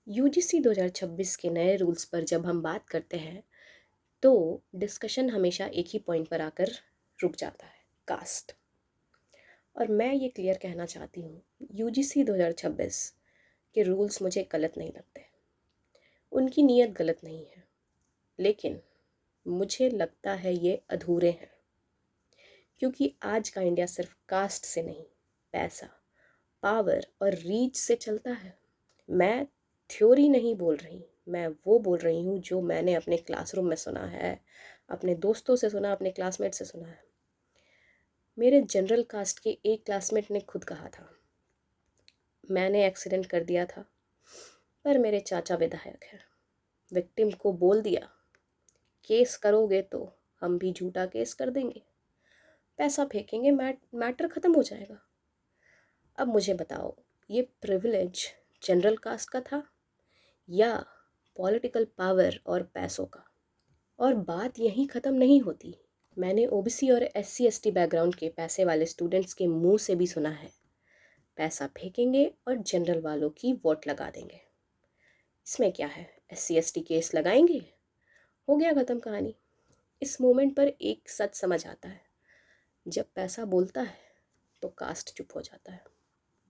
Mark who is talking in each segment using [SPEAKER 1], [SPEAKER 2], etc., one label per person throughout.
[SPEAKER 1] UGC 2026 के नए rules पर जब हम बात करते हैं तो डिस्कशन हमेशा एक ही पॉइंट पर आकर रुक जाता है, कास्ट। और मैं ये क्लियर कहना चाहती हूँ, यूजीसी 2026 के रूल्स मुझे गलत नहीं लगते। उनकी नीयत गलत नहीं है, लेकिन मुझे लगता है ये अधूरे हैं। क्योंकि आज का इंडिया सिर्फ कास्ट से नहीं, पैसा, पावर और रीच से चलता है। मैं थ्योरी नहीं बोल रही, मैं वो बोल रही हूँ जो मैंने अपने क्लासरूम में सुना है, अपने दोस्तों से सुना, अपने क्लासमेट से सुना है। मेरे जनरल कास्ट के एक क्लासमेट ने खुद कहा था, मैंने एक्सीडेंट कर दिया था पर मेरे चाचा विधायक हैं। विक्टिम को बोल दिया, केस करोगे तो हम भी झूठा केस कर देंगे, पैसा फेंकेंगे, मैटर ख़त्म हो जाएगा। अब मुझे बताओ, ये प्रिविलेज जनरल कास्ट का था या पॉलिटिकल पावर और पैसों का? और बात यहीं ख़त्म नहीं होती। मैंने ओबीसी और एससी एसटी बैकग्राउंड के पैसे वाले स्टूडेंट्स के मुंह से भी सुना है, पैसा फेंकेंगे और जनरल वालों की वोट लगा देंगे। इसमें क्या है, एससी एसटी केस लगाएंगे, हो गया ख़त्म कहानी। इस मोमेंट पर एक सच समझ आता है, जब पैसा बोलता है तो कास्ट चुप हो जाता है।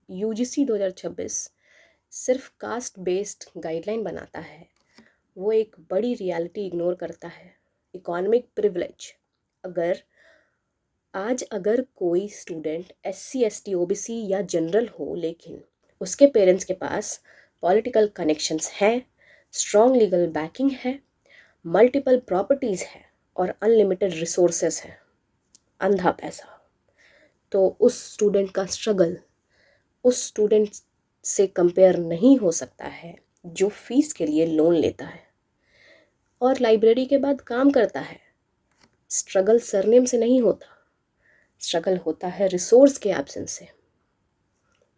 [SPEAKER 1] यूजीसी 2026 सिर्फ कास्ट बेस्ड गाइडलाइन बनाता है, वो एक बड़ी रियलिटी इग्नोर करता है, इकोनॉमिक प्रिविलेज। अगर कोई स्टूडेंट एससी एसटी ओबीसी या जनरल हो, लेकिन उसके पेरेंट्स के पास पॉलिटिकल कनेक्शंस हैं, स्ट्रॉन्ग लीगल बैकिंग है, मल्टीपल प्रॉपर्टीज़ है और अनलिमिटेड रिसोर्सेस हैं, अंधा पैसा, तो उस स्टूडेंट का स्ट्रगल उस स्टूडेंट से कंपेयर नहीं हो सकता है जो फीस के लिए लोन लेता है और लाइब्रेरी के बाद काम करता है। स्ट्रगल सरनेम से नहीं होता, स्ट्रगल होता है रिसोर्स के एब्सेंस से।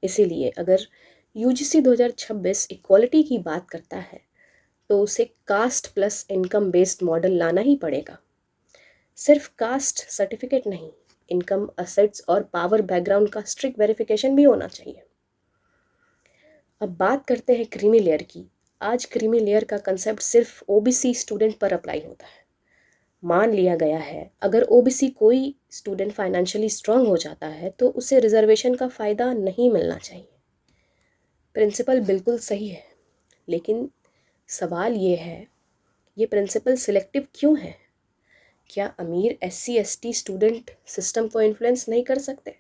[SPEAKER 1] इसीलिए अगर यूजीसी 2026 इक्वालिटी की बात करता है तो उसे caste plus income based model लाना ही पड़ेगा। सिर्फ कास्ट सर्टिफिकेट नहीं, इनकम, असेट्स और पावर बैकग्राउंड का स्ट्रिक्ट वेरिफिकेशन भी होना चाहिए। अब बात करते हैं क्रीमी लेयर की। आज क्रीमी लेयर का कंसेप्ट सिर्फ ओबीसी स्टूडेंट पर अप्लाई होता है। मान लिया गया है अगर ओबीसी कोई स्टूडेंट फाइनेंशियली स्ट्रांग हो जाता है तो उसे रिजर्वेशन का फ़ायदा नहीं मिलना चाहिए। प्रिंसिपल बिल्कुल सही है, लेकिन सवाल ये है, ये प्रिंसिपल सिलेक्टिव क्यों है? क्या अमीर एससी एसटी स्टूडेंट सिस्टम को इन्फ्लुएंस नहीं कर सकते?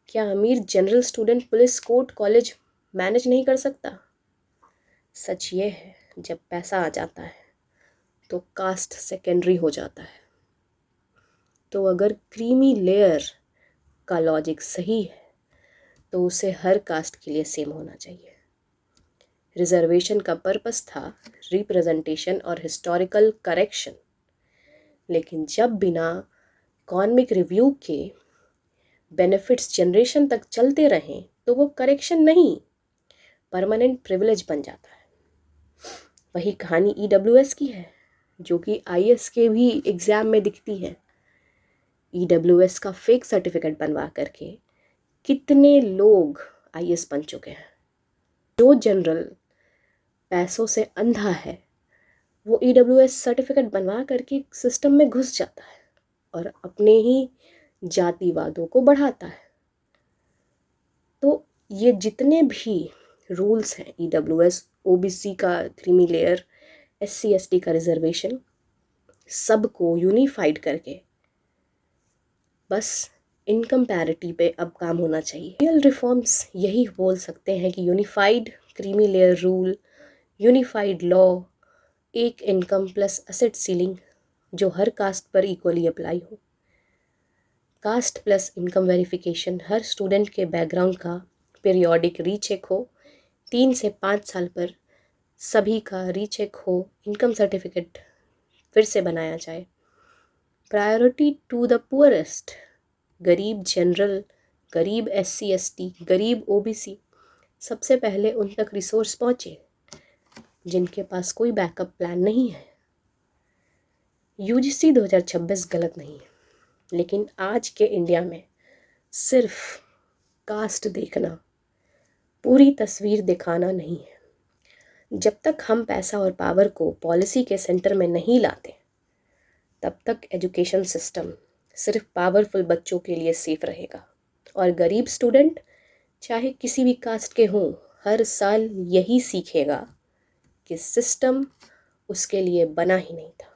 [SPEAKER 1] क्या अमीर general student police, court, college manage नहीं कर सकता? सच ये है, जब पैसा आ जाता है तो कास्ट सेकेंडरी हो जाता है। तो अगर क्रीमी लेयर का लॉजिक सही है तो उसे हर कास्ट के लिए सेम होना चाहिए। रिजर्वेशन का पर्पस था रिप्रेजेंटेशन और हिस्टोरिकल करेक्शन, लेकिन जब बिना इकोनॉमिक रिव्यू के बेनिफिट्स जनरेशन तक चलते रहें तो वो करेक्शन नहीं, परमानेंट प्रिविलेज बन जाता है। वही कहानी ईडब्ल्यूएस की है, जो कि आईएएस के भी एग्ज़ाम में दिखती है। ईडब्ल्यूएस का फेक सर्टिफिकेट बनवा करके कितने लोग आईएएस बन चुके हैं। जो जनरल पैसों से अंधा है वो ईडब्ल्यूएस सर्टिफिकेट बनवा करके सिस्टम में घुस जाता है और अपने ही जातिवादों को बढ़ाता है। तो ये जितने भी रूल्स हैं, ईडब्ल्यूएस, ओबीसी का क्रीमी लेयर, एससी एसटी का रिजर्वेशन, सबको यूनिफाइड करके बस इनकम पैरिटी पे अब काम होना चाहिए। रियल रिफॉर्म्स यही बोल सकते हैं कि unified creamy layer rule, unified law, एक इनकम प्लस असेट सीलिंग जो हर कास्ट पर इक्वली अप्लाई हो, कास्ट प्लस इनकम वेरिफिकेशन, हर स्टूडेंट के बैकग्राउंड का पीरियोडिक रीचेक हो, 3 से 5 साल पर सभी का रीचेक हो, इनकम सर्टिफिकेट फिर से बनाया जाए। प्रायोरिटी टू द पुअरेस्ट, गरीब जनरल, गरीब एससी एसटी, गरीब ओबीसी, सबसे पहले उन तक रिसोर्स पहुँचे जिनके पास कोई बैकअप प्लान नहीं है। यूजीसी 2026 गलत नहीं है, लेकिन आज के इंडिया में सिर्फ कास्ट देखना पूरी तस्वीर दिखाना नहीं है। जब तक हम पैसा और पावर को पॉलिसी के सेंटर में नहीं लाते, तब तक एजुकेशन सिस्टम सिर्फ पावरफुल बच्चों के लिए सेफ रहेगा और गरीब स्टूडेंट, चाहे किसी भी कास्ट के हों, हर साल यही सीखेगा कि सिस्टम उसके लिए बना ही नहीं था।